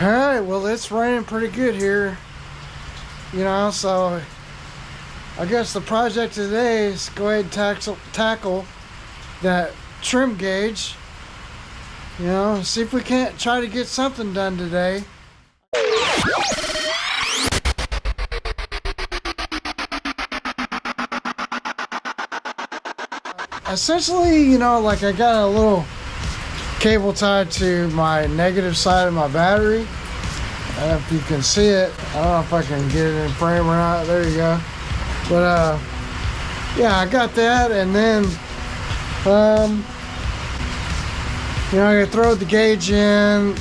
Alright, well it's raining pretty good here, you know, so I guess the project today is go ahead and tackle that trim gauge, you know, see if we can't try to get something done today. Essentially, you know, like I got a little cable tied to my negative side of my battery. If you can see it, I don't know if I can get it in frame or not. There you go. But yeah, I got that, and then you know, I throw the gauge in,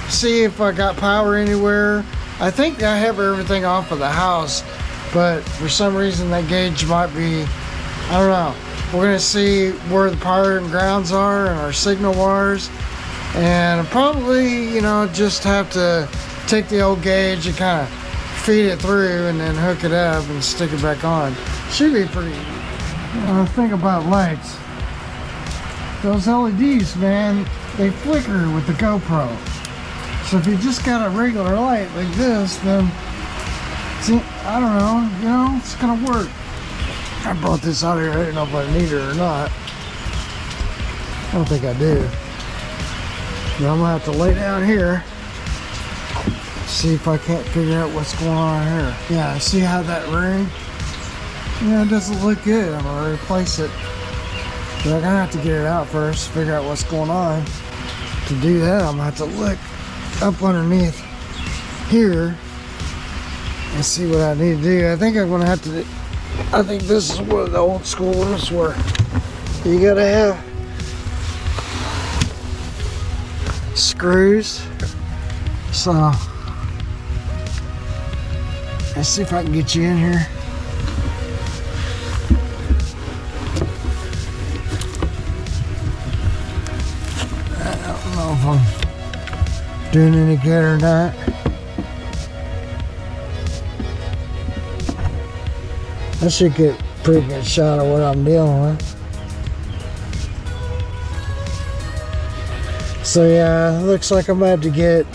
see if I got power anywhere. I think I have everything off of the house, but for some reason that gauge might be, I don't know. We're gonna see where the power and grounds are and our signal wires, and probably, you know, just have to take the old gauge and kind of feed it through and then hook it up and stick it back on. Should be pretty. Think about lights. Those LEDs, man, they flicker with the GoPro. So if you just got a regular light like this, then see, I don't know, you know, it's gonna work. I brought this out here. I didn't know if I need it or not. I don't think I do. But I'm gonna have to lay down here, see if I can't figure out what's going on here. Yeah, see how that ring? Yeah, it doesn't look good. I'm gonna replace it. But I'm gonna have to get it out first, figure out what's going on. To do that, I'm gonna have to look up underneath here and see what I need to do. I think I'm gonna have to. I think this is one of the old school ones where you gotta have screws. So let's see if I can get you in here. I don't know if I'm doing any good or not. I should get a pretty good shot of what I'm dealing with. So yeah, looks like I'm about to get,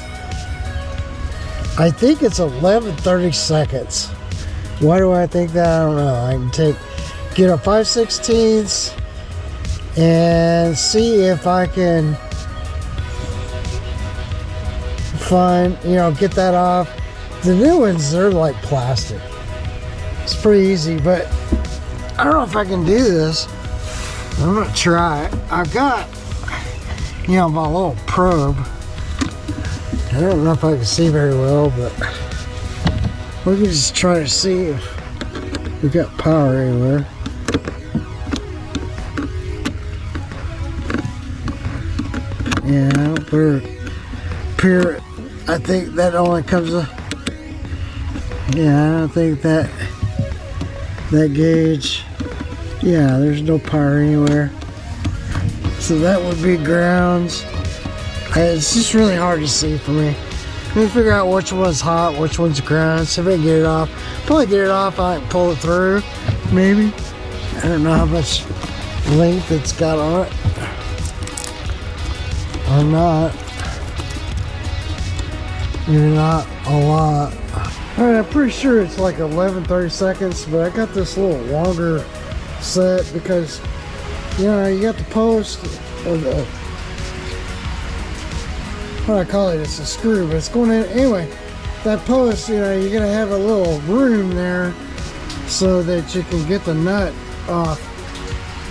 I think it's 11:30 seconds. Why do I think that? I don't know. I can get a 5/16 and see if I can find, you know, get that off. The new ones, they're like plastic. It's pretty easy, but I don't know if I can do this. I'm gonna try it. I've got, you know, my little probe. I don't know if I can see very well, but we can just try to see if we've got power anywhere. Yeah, I'll put it here. I think that only comes up. Yeah, I don't think that gauge, yeah, there's no power anywhere. So that would be grounds. It's just really hard to see for me. Let me figure out which one's hot, which one's ground. See if I can get it off. Probably get it off, I can pull it through, maybe. I don't know how much length it's got on it. Or not. Maybe not a lot. Alright, I'm pretty sure it's like 11:30 seconds, but I got this little longer set because, you know, you got the post, or the, what do I call it? It's a screw, but it's going in. Anyway, that post, you know, you're going to have a little room there so that you can get the nut off.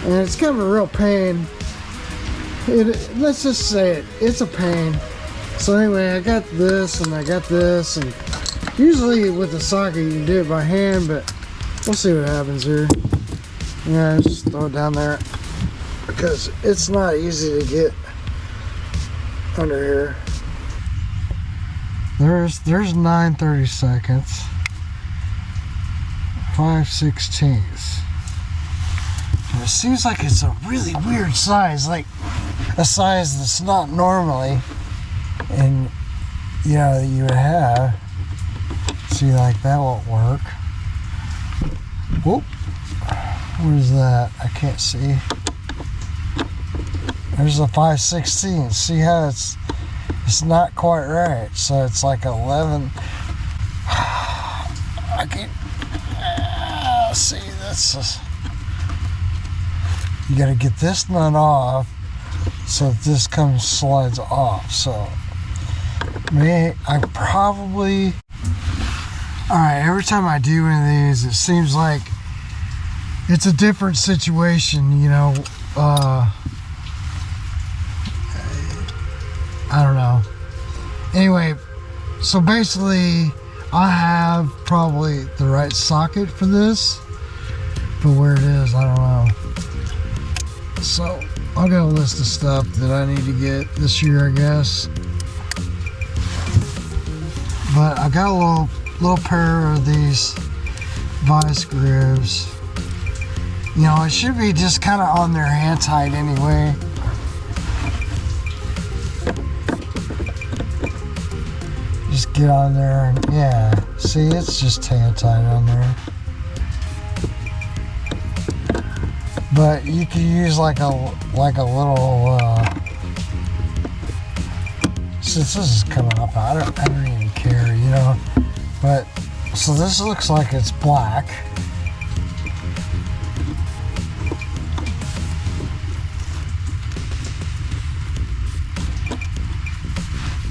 And it's kind of a real pain. Let's just say it's a pain. So anyway, I got this and I got this, and usually with the socket you can do it by hand, but we'll see what happens here. Yeah, just throw it down there because it's not easy to get under here. There's 9:30 seconds. 5/16. It seems like it's a really weird size, like a size that's not normally, and you know, you would have. See, like that won't work. Whoop. Where's that? I can't see. There's a 5/16. See how it's it's not quite right. So it's like 11. I can't see this. You got to get this nut off so that this slides off. So I probably. Alright, every time I do one of these, it seems like it's a different situation, you know. I don't know. Anyway, so basically, I have probably the right socket for this, but where it is, I don't know. So, I got a list of stuff that I need to get this year, I guess. But I got a little pair of these vice grooves. You know, it should be just kind of on there hand tight anyway. Just get on there and yeah, see, it's just hand tight on there. But you could use like a little since this is coming up, I don't even care, you know. But so this looks like it's black.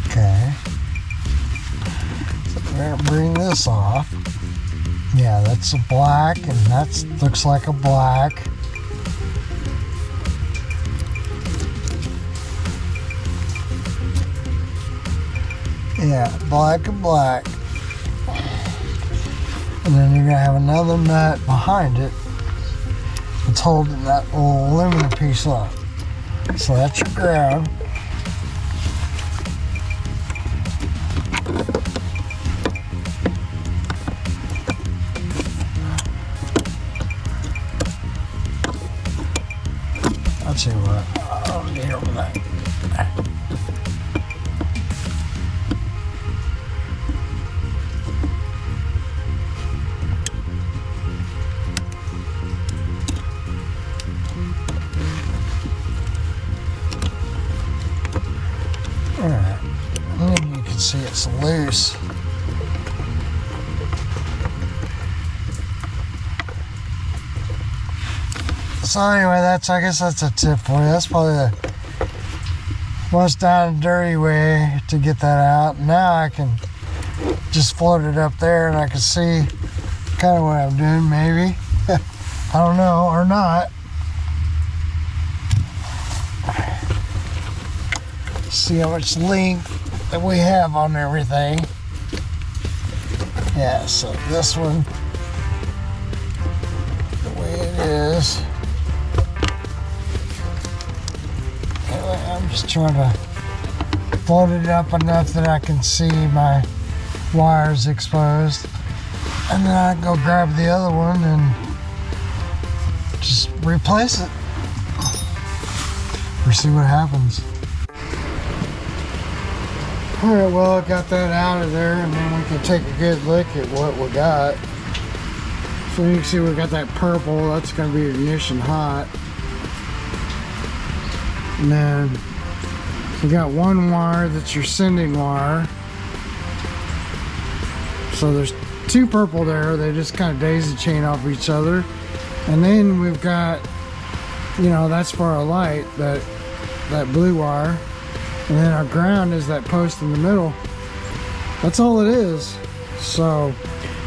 Okay. So we're gonna bring this off. Yeah, that's a black, and that looks like a black. Yeah, black and black. And then you're going to have another nut behind it that's holding that little aluminum piece up. So that's your ground. I'll tell you what, I'll get over that. Alright, and you can see it's loose. So anyway, I guess that's a tip for you. That's probably the most down and dirty way to get that out. Now I can just float it up there and I can see kind of what I'm doing, maybe. I don't know, or not. See how much length that we have on everything. Yeah, so this one, the way it is. Anyway, I'm just trying to float it up enough that I can see my wires exposed. And then I can go grab the other one and just replace it. Or see what happens. Alright, well, I got that out of there, and then we can take a good look at what we got. So you can see we got that purple, that's going to be ignition hot. And then we got one wire that's your sending wire. So there's two purple there, they just kind of daisy chain off each other. And then we've got, you know, that's for our light, that blue wire. And then our ground is that post in the middle. That's all it is. So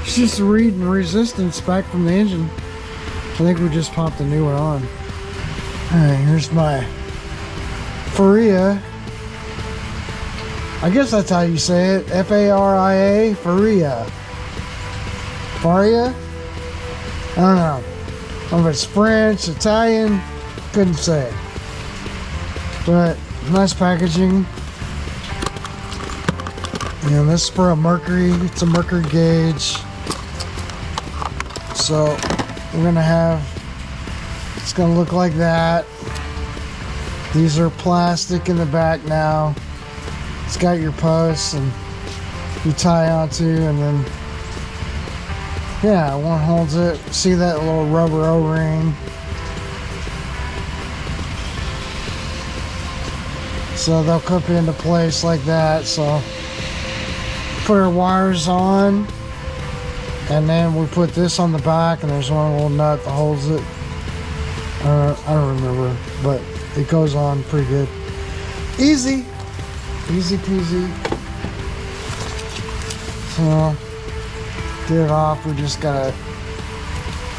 it's just a read and resistance back from the engine. I think we just popped a new one on. Alright, here's my Faria. I guess that's how you say it. F-A-R-I-A, Faria. Faria? I don't know. I don't know if it's French, Italian, couldn't say. But nice packaging. And this is for a mercury. It's a mercury gauge. So we're gonna have, it's gonna look like that. These are plastic in the back now. It's got your posts and you tie onto, and then yeah, one holds it. See that little rubber O-ring? So they'll clip into place like that. So put our wires on, and then we put this on the back, and there's one little nut that holds it. I don't remember, but it goes on pretty good. Easy peasy. So get it off. We just gotta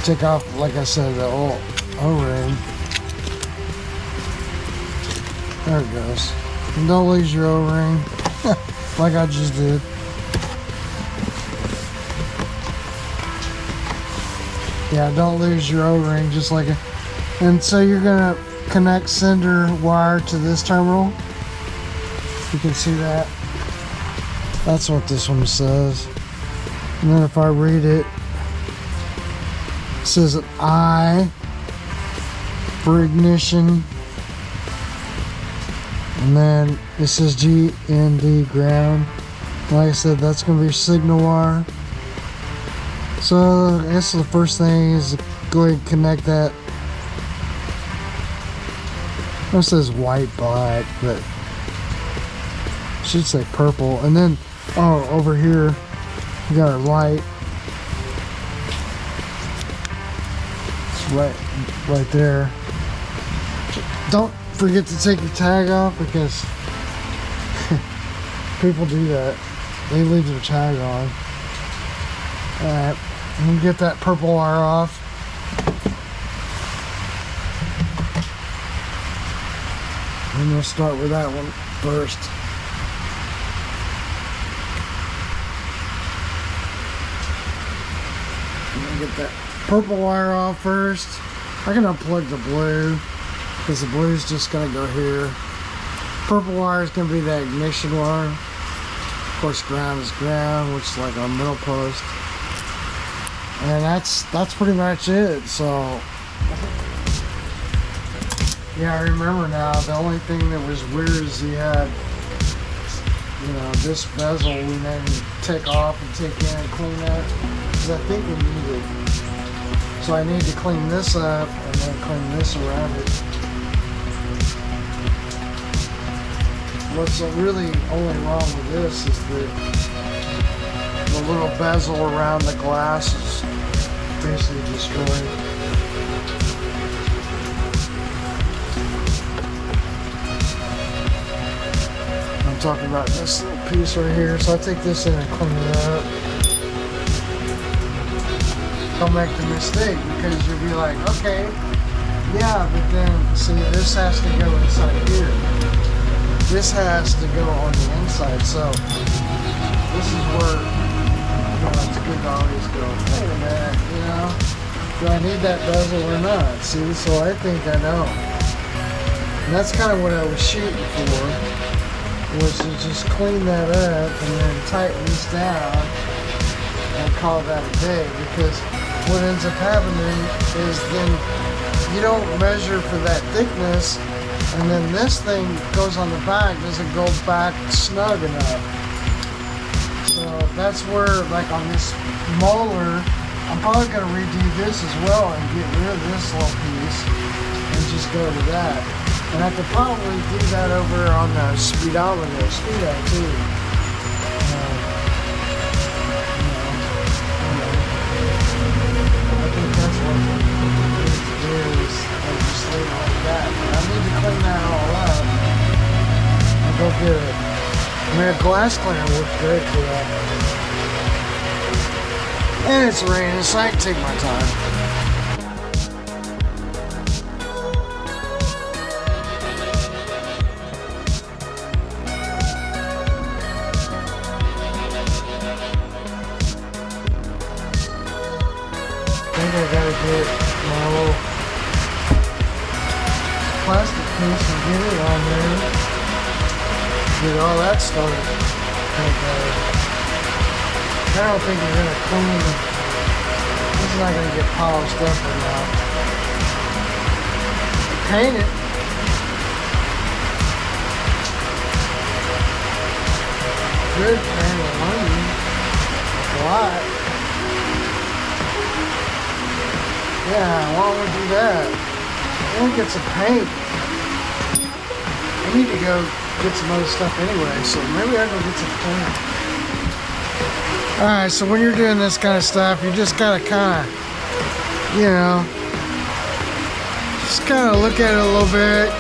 take off, like I said, the old O-ring. There it goes. And don't lose your O-ring like I just did. Yeah, don't lose your O-ring, just like it. And so you're gonna connect sender wire to this terminal. You can see that. That's what this one says. And then if I read it, it says an I for ignition. And then it says GND ground. Like I said, that's gonna be your signal wire. So I guess the first thing is to go ahead and connect that. It says white, black, but it should say purple. And then, oh, over here, we got our light. It's right there. Don't forget to take your tag off, because people do that. They leave their tag on. Alright, and get that purple wire off. And we'll start with that one first. I'm gonna get that purple wire off first. I can unplug the blue, because the blue is just gonna go here. Purple wire is gonna be the ignition wire. Of course, ground is ground, which is like our middle post. And that's pretty much it. So yeah, I remember now. The only thing that was weird is he had, you know, this bezel we then take off and take in and clean that, because I think we need it. So I need to clean this up and then clean this around it. What's really only wrong with this is the little bezel around the glass is basically destroyed. I'm talking about this little piece right here, so I'll take this in and clean it up. Don't make the mistake, because you'll be like, okay, yeah, but then see, this has to go inside here. This has to go on the inside, so this is where, you know, it's good to always go, wait a minute, you know, do I need that bezel or not? See, so I think I know. And that's kind of what I was shooting for, was to just clean that up and then tighten this down and call that a day, because what ends up happening is then you don't measure for that thickness, and then this thing goes on the back, doesn't go back snug enough. So that's where, like on this molar, I'm probably going to redo this as well and get rid of this little piece and just go to that. And I could probably do that over on the speedometer, too. I think that's what it is. I just leave it like that. But I need to clean that all up and go get it. I mean, a glass cleaner works great for that. And it's raining, so I can take my time. I gotta get my little plastic piece and get it on there. Get all that started. I don't think you're gonna clean. This is not gonna get polished up or not. Paint it. Good paint of money. A lot. Yeah, why don't we do that? I want to get some paint. I need to go get some other stuff anyway, so maybe I'll go get some paint. Alright, so when you're doing this kind of stuff, you just gotta kind of, you know, just kind of look at it a little bit.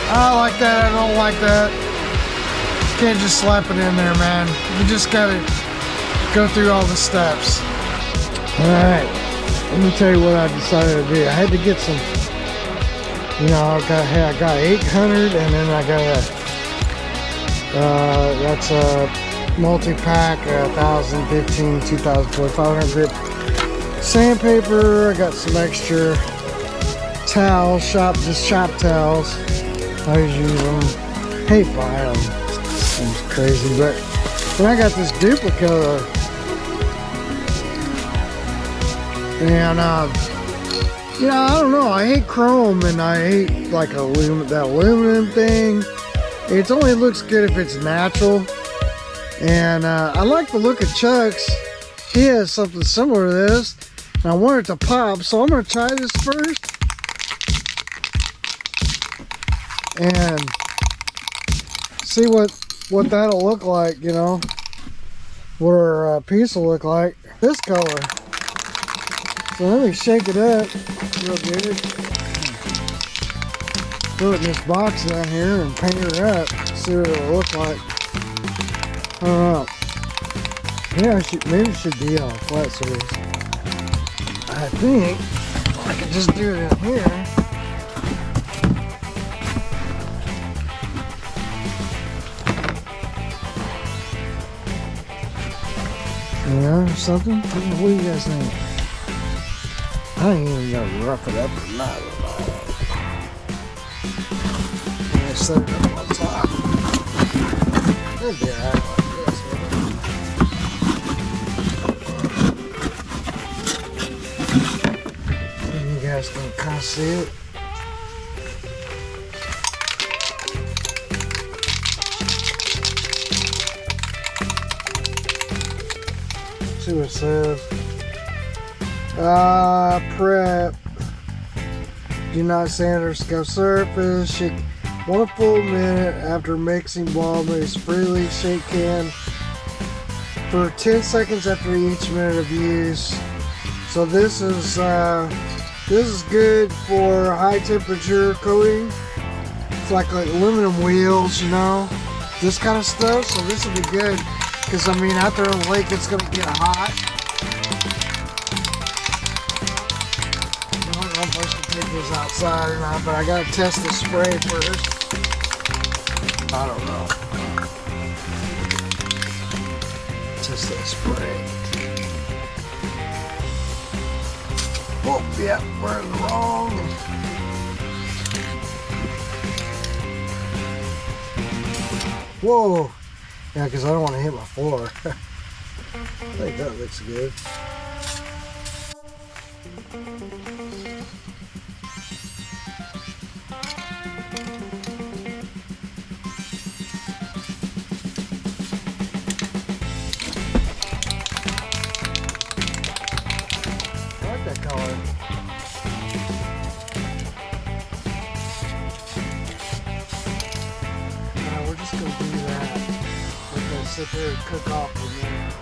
I like that, I don't like that. You can't just slap it in there, man. You just gotta go through all the steps. Alright, let me tell you what I decided to do. I had to get some, you know, I got 800, and then I got a, that's a multi-pack, 1,000, 15, 2,000, 500 grip sandpaper. I got some extra towels, just shop towels. I always use them. Hate buying them. Seems crazy, but then I got this duplicate and you know, I don't know, I hate chrome and I hate like that aluminum thing. It only looks good if it's natural. And I like the look of Chuck's. He has something similar to this, and I want it to pop, so I'm going to try this first and see what that'll look like, you know, what our piece will look like. This color. So let me shake it up real good. Throw it in this box down here and paint her up. See what it'll look like. I don't know. Yeah, maybe it should be on a flat surface. I think I could just do it in here. Yeah, or something? What do you guys think? I ain't even gonna rough it up or not. I'm gonna set it up on top. It'll be alright like this, and you guys can kind of see it. See what it says. Prep. Do not sand or scuff surface. Shake 1 full minute after mixing. Ball mix freely. Shake can for 10 seconds after each minute of use. So this is good for high temperature coating. It's like aluminum wheels, you know, this kind of stuff. So this will be good because I mean out there in the lake it's gonna get hot. I don't know if I should take this outside or not, but I gotta test the spray first. I don't know. Test that spray. Oh, yeah, we're in the wrong. Whoa. Yeah, because I don't want to hit my floor. I think that looks good. Color. We're just going to do that. We're going to sit there and cook off for a minute.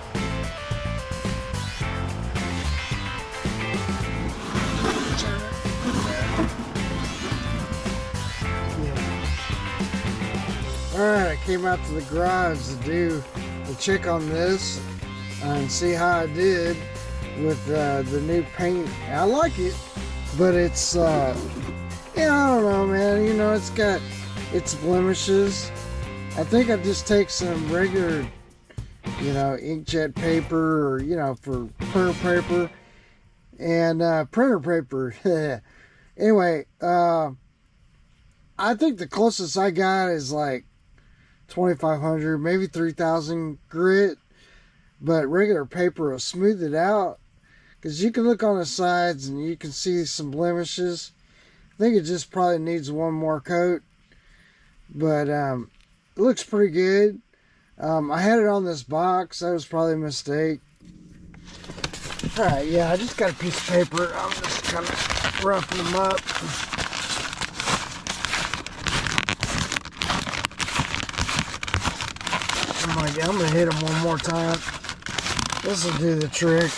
Yeah. Alright, I came out to the garage to do the check on this and see how I did with the new paint. I like it, but it's yeah, I don't know, man, you know, it's got its blemishes. I think I just take some regular, you know, inkjet paper, or you know, for printer paper and printer paper. Anyway, I think the closest I got is like 2,500, maybe 3,000 grit, but regular paper will smooth it out. Because you can look on the sides and you can see some blemishes. I think it just probably needs one more coat. But it looks pretty good. I had it on this box. That was probably a mistake. Alright, yeah, I just got a piece of paper. I'm just kind of roughing them up. idea. I'm gonna hit them one more time. This will do the trick.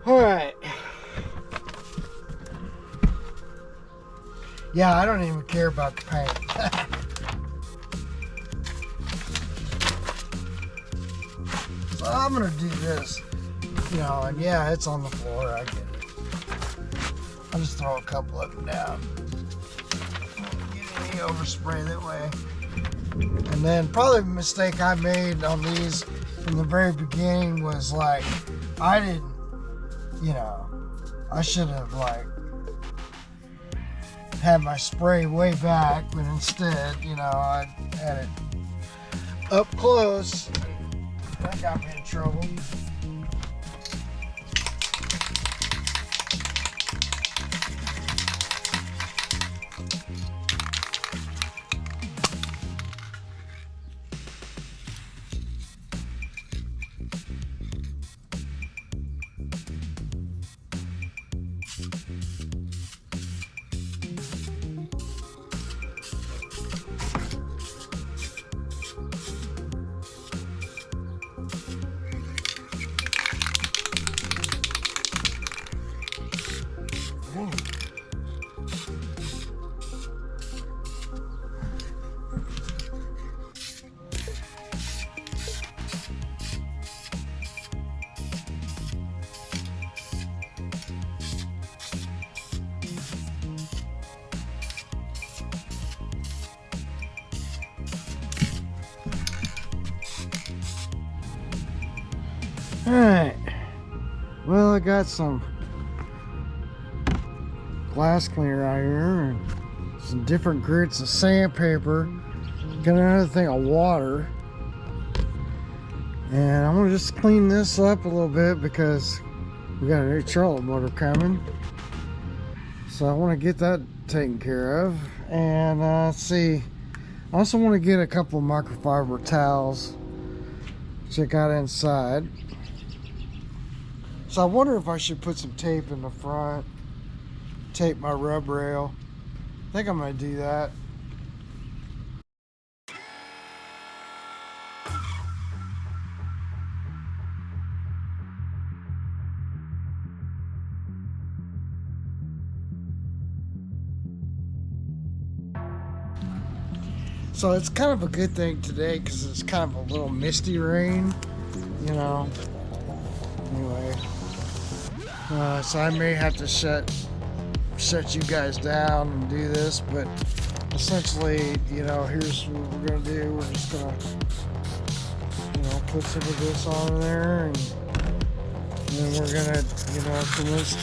All right. Yeah, I don't even care about the paint. So I'm gonna do this, you know, and yeah, it's on the floor. I get it. I'll just throw a couple of them down. Don't get any overspray that way. And then probably the mistake I made on these from the very beginning was like, I didn't, you know, I should have like had my spray way back, but instead, you know, I had it up close. That got me in trouble. Alright, well, I got some glass cleaner out here and some different grits of sandpaper. Got another thing of water, and I'm gonna just clean this up a little bit because we got a new trolling motor coming, so I want to get that taken care of. And let's see, I also want to get a couple of microfiber towels, check out inside. So I wonder if I should put some tape in the front, tape my rub rail. I think I'm going to do that. So it's kind of a good thing today because it's kind of a little misty rain, you know. Anyway. So I may have to shut you guys down and do this, but essentially, you know, here's what we're gonna do. We're just gonna, you know, put some of this on there, and then we're gonna, you know, convince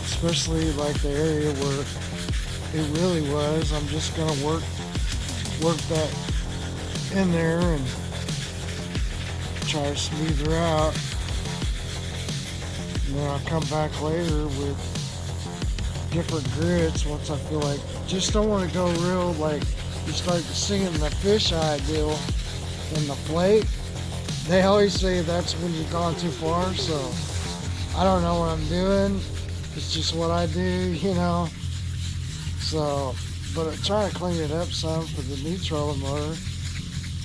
especially like the area where it really was. I'm just gonna work that in there and try to smooth her out. And then I'll come back later with different grits once I feel like, just don't want to go real like you start singing the fisheye deal in the plate. They always say that's when you've gone too far, so I don't know what I'm doing. It's just what I do, you know. So, but I'm trying to clean it up some for the new trolling motor.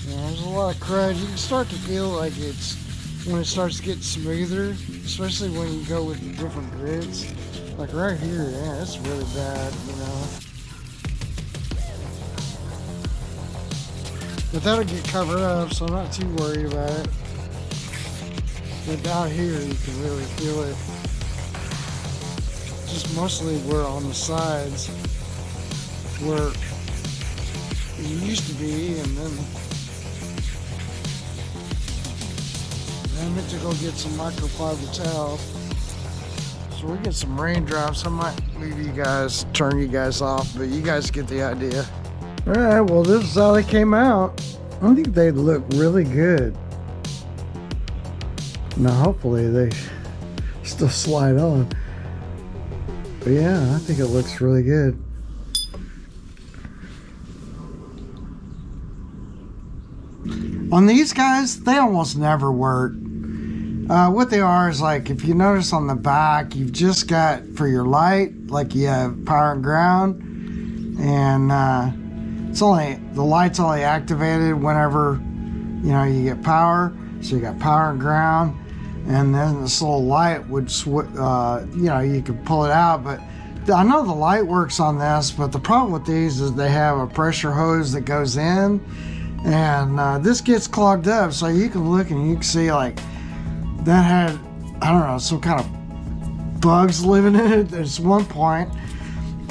You know, there's a lot of crud. You can start to feel like it's, when it starts to get smoother, especially when you go with the different grits. Like right here, yeah, it's really bad, you know. But that'll get covered up, so I'm not too worried about it. But down here, you can really feel it. Just mostly where on the sides, where it used to be, and then I meant to go get some microfiber towel. So we get some raindrops. I might leave you guys, turn you guys off, but you guys get the idea. All right, well, this is how they came out. I think they look really good. Now, hopefully they still slide on. But yeah, I think it looks really good. On these guys, they almost never work. What they are is like, if you notice on the back, you've just got for your light, like you have power and ground, and the light's only activated whenever, you know, you get power. So you got power and ground, and then this little light would you know, you could pull it out. But I know the light works on this, but the problem with these is they have a pressure hose that goes in, and this gets clogged up. So you can look and you can see like that had, I don't know, some kind of bugs living in it. There's one point.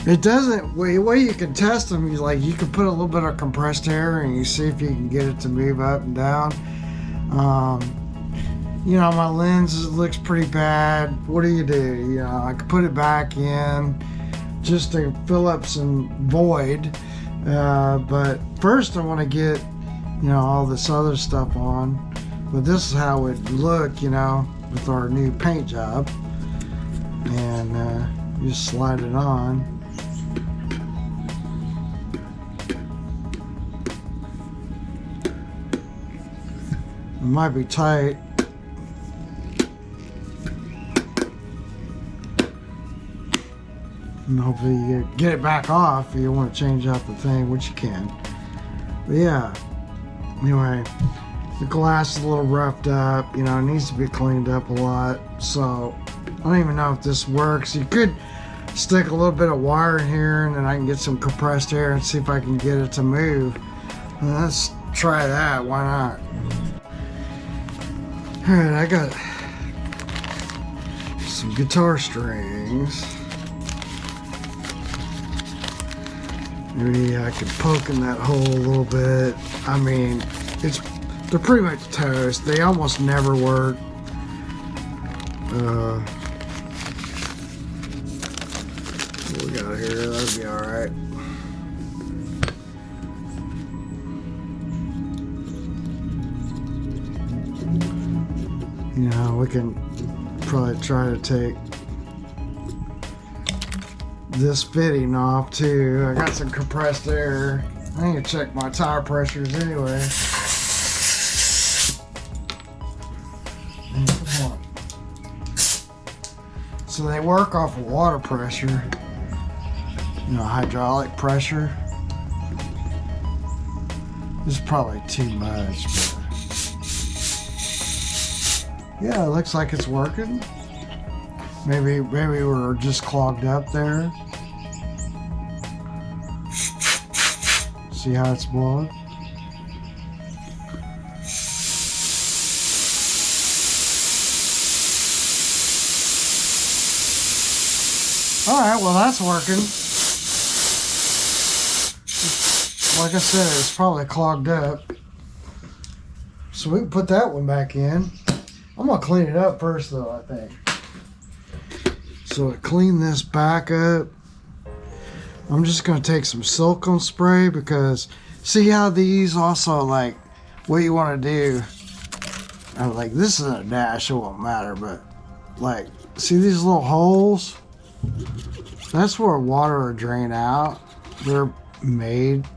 It doesn't, the way you can test them, you can put a little bit of compressed air and you see if you can get it to move up and down. You know, my lens looks pretty bad. What do? You know, I could put it back in just to fill up some void. But first I want to get, you know, all this other stuff on. But this is how it would look, you know, with our new paint job. And you just slide it on. It might be tight. And hopefully you get it back off if you want to change out the thing, which you can. But yeah, anyway, the glass is a little roughed up, you know, it needs to be cleaned up a lot. So I don't even know if this works. You could stick a little bit of wire in here and then I can get some compressed air and see if I can get it to move. Let's try that, why not? Alright, I got some guitar strings. Maybe I could poke in that hole a little bit. I mean, they're pretty much toast. They almost never work. What we got here? That'll be alright. You know, we can probably try to take this fitting off too. I got some compressed air. I need to check my tire pressures anyway. Come on. So they work off of water pressure, you know, hydraulic pressure. This is probably too much, but yeah, it looks like it's working. Maybe we're just clogged up there. See how it's blowing? Alright, well that's working. Like I said, it's probably clogged up. So we can put that one back in. I'm gonna clean it up first though, I think. So to clean this back up, I'm just gonna take some silicone spray, because see how these also, like, what you wanna do, like this isn't a dash, it won't matter, but like, see these little holes? That's where water will drain out. They're made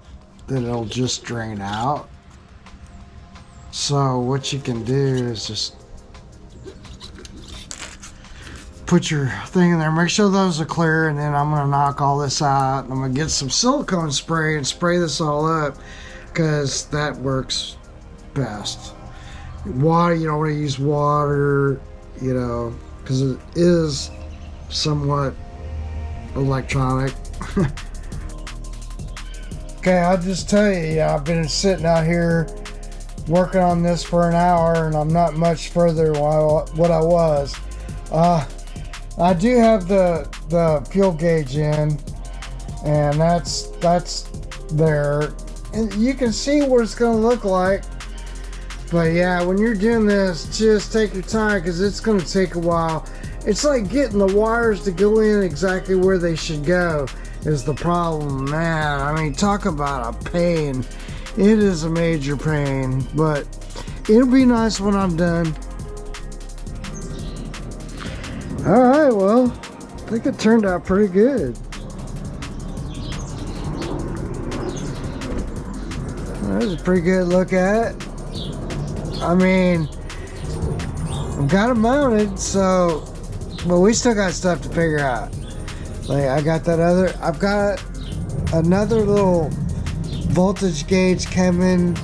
that it'll just drain out. So what you can do is just put your thing in there, make sure those are clear, and then I'm gonna knock all this out. I'm gonna get some silicone spray and spray this all up, because that works best. Water, you don't want to use water, you know, because it is somewhat electronic. Okay, I'll just tell you, I've been sitting out here working on this for an hour, and I'm not much further than what I was. I do have the fuel gauge in, and that's there, and you can see what it's gonna look like. But yeah, when you're doing this, just take your time, because it's gonna take a while. It's like getting the wires to go in exactly where they should go is the problem, man. I mean, talk about a pain. It is a major pain, but it'll be nice when I'm done. Alright, well, I think it turned out pretty good. That was a pretty good look at it. I mean, I've got it mounted, so, but we still got stuff to figure out. Like, I've got another little voltage gauge coming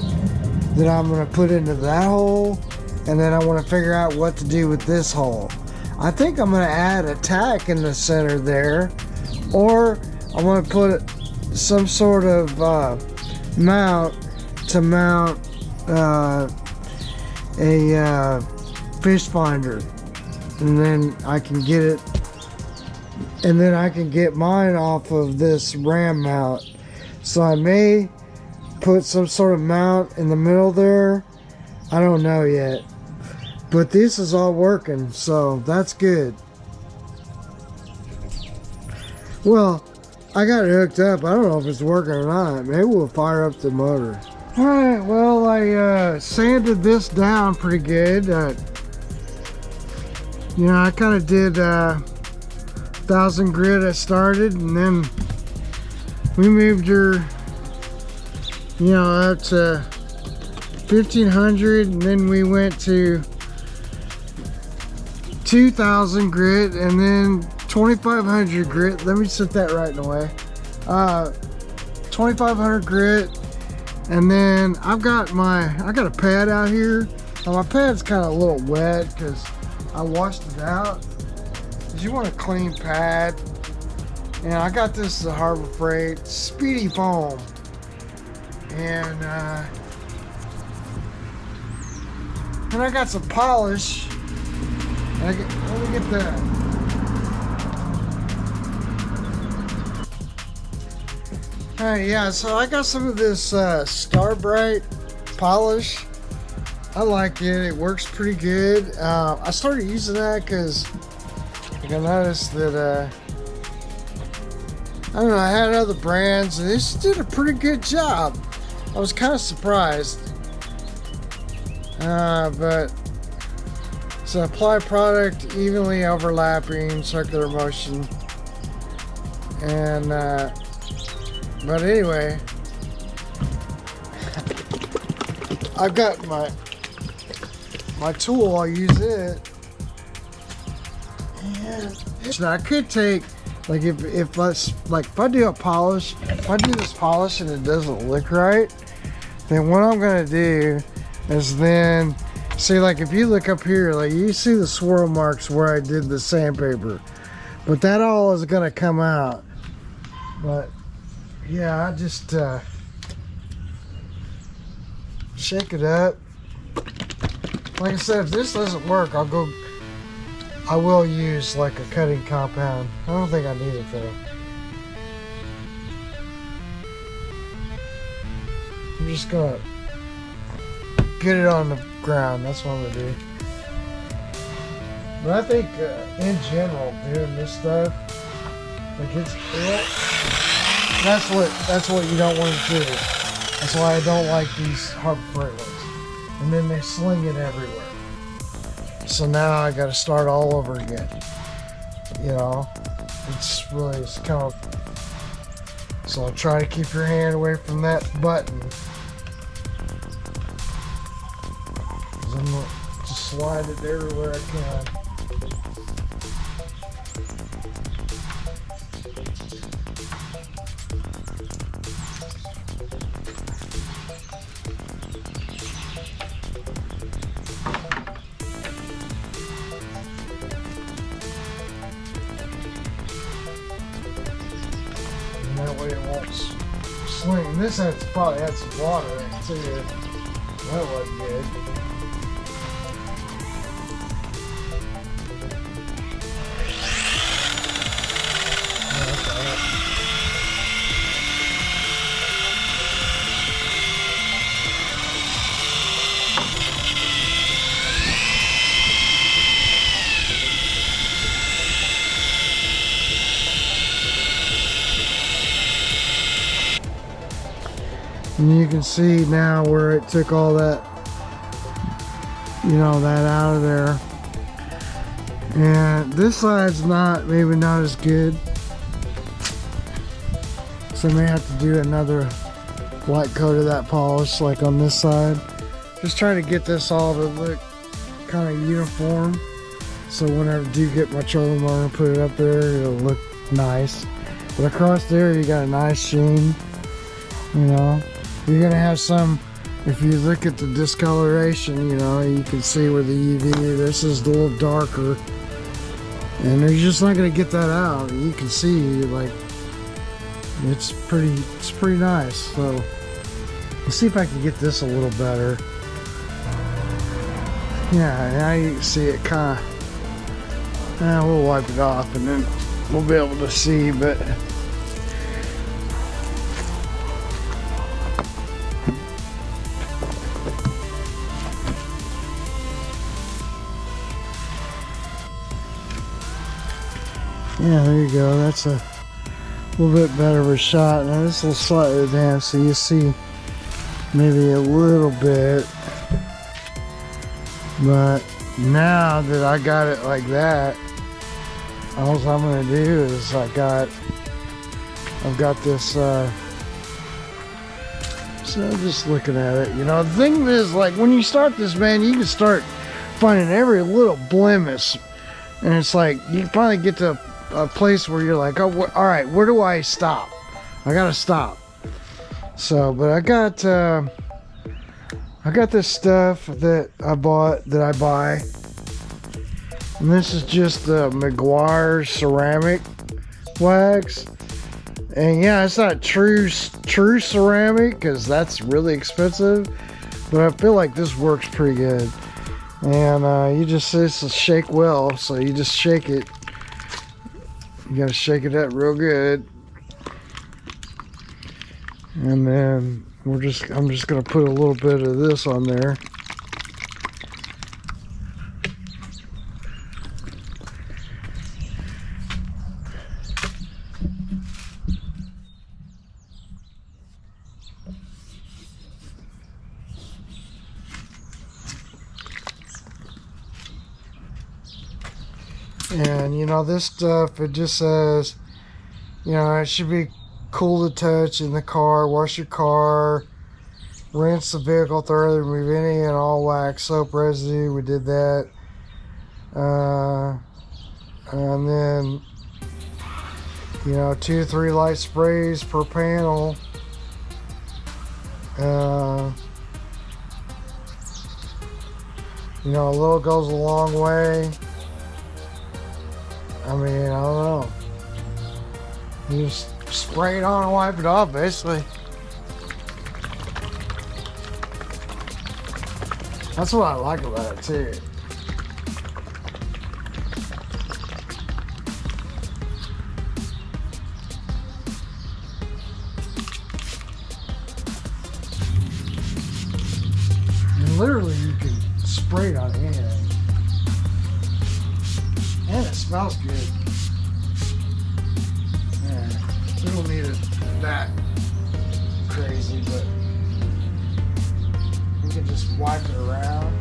that I'm going to put into that hole, and then I want to figure out what to do with this hole. I think I'm going to add a tack in the center there, or I'm going to put some sort of mount to mount a fish finder, and then I can get it, and then I can get mine off of this ram mount. So I may put some sort of mount in the middle there. I don't know yet, but this is all working, so that's good. Well, I got it hooked up. I don't know if it's working or not. Maybe we'll fire up the motor. All right, well, I sanded this down pretty good. You know, I kind of did 1,000 grit. I started, and then we moved her, you know, up to 1,500, and then we went to 2,000 grit, and then 2,500 grit. Let me set that right in the way. 2,500 grit, and then I got a pad out here. Now my pad's kind of a little wet because I washed it out. Cause you want a clean pad, and I got this as a Harbor Freight Speedy Foam, and I got some polish. Let me get that. Alright, yeah, so I got some of this Starbright polish. I like it. It works pretty good. I started using that because I noticed that I don't know, I had other brands and they just did a pretty good job. I was kind of surprised. But it's an applied product, evenly overlapping, circular motion. And but anyway, I've got my tool. I'll use it. And so I could take, like, if I do a polish, if I do this polish and it doesn't look right, then what I'm gonna do is then see, like, if you look up here, like, you see the swirl marks where I did the sandpaper, but that all is gonna come out. But yeah, I just shake it up. Like I said, if this doesn't work, I will use like a cutting compound. I don't think I need it though. I'm just gonna get it on the ground. That's what I'm gonna do. But I think in general, doing this stuff, like, it's that's what you don't want to do. That's why I don't like these Harbor Freight ones. And then they sling it everywhere. So now I got to start all over again. You know, it's kind of. So I'll try to keep your hand away from that button. 'Cause I'm gonna just slide it everywhere I can. That way it won't swing. This probably had some water in it too. That wasn't good. And you can see now where it took all that, you know, that out of there. And this side's maybe not as good. So I may have to do another light coat of that polish, like on this side. Just trying to get this all to look kind of uniform. So whenever I do get my trolling motor and put it up there, it'll look nice. But across there, you got a nice sheen, you know. You're gonna have some, if you look at the discoloration, you know, you can see where the UV, this is a little darker. And you're just not gonna get that out. You can see, like, it's pretty nice. So let's see if I can get this a little better. Yeah, now you can see it kind of, we'll wipe it off and then we'll be able to see, but yeah, there you go. That's a little bit better of a shot. Now this will slightly down so you see maybe a little bit. But now that I got it like that, all I'm gonna do is I've got this, so I'm just looking at it. You know, the thing is, like, when you start this, man, you can start finding every little blemish. And it's like, you finally get to a place where you're like, oh, all right, where do I stop? I gotta stop. So, but I got this stuff that I buy, and this is just the McGuire ceramic wax. And yeah, it's not true ceramic because that's really expensive, but I feel like this works pretty good. And it's a shake well, so you just shake it. You gotta shake it up real good, and then I'm just gonna put a little bit of this on there. And you know, this stuff, it just says, you know, it should be cool to touch in the car. Wash your car, rinse the vehicle thoroughly, remove any and all wax, soap residue. We did that. And then, you know, 2 to 3 light sprays per panel. You know, a little goes a long way. I mean, I don't know. You just spray it on and wipe it off, basically. That's what I like about it, too. And literally, you can spray it on anything. And it smells good. Yeah, we don't need it that crazy, but you can just wipe it around.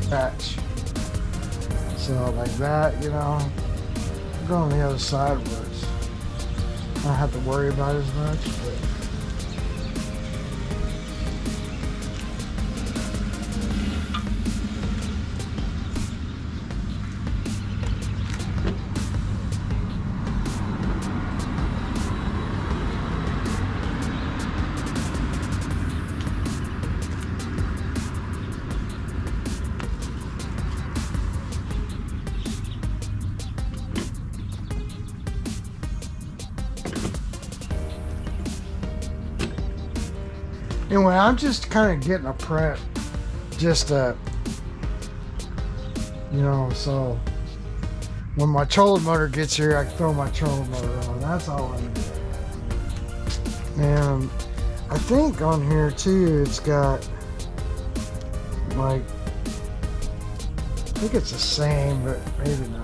Patch. So like that, you know, go on the other side where I don't have to worry about as much, but anyway, I'm just kind of getting a prep, just you know, so when my trolling motor gets here, I can throw my trolling motor on. That's all I'm doing. And I think on here too, it's got like, I think it's the same, but maybe not.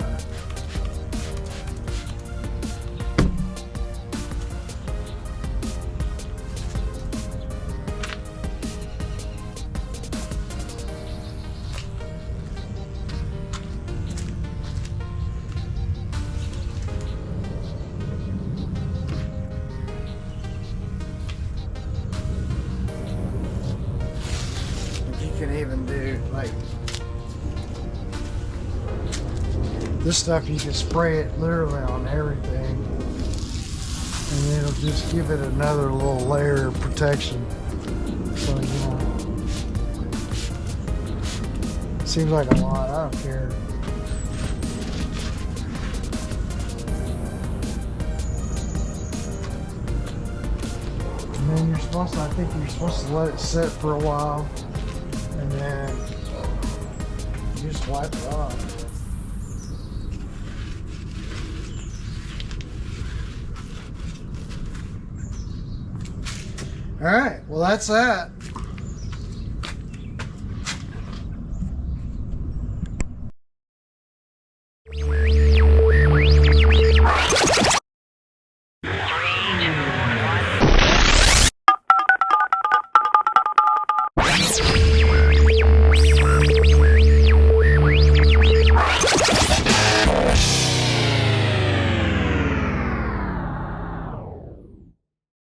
can even do, like, this stuff you can spray it literally on everything, and it'll just give it another little layer of protection. So, you know, seems like a lot, I don't care. And then you're supposed to, I think you're supposed to let it sit for a while, and then you just wipe it off. All right, well, that's that.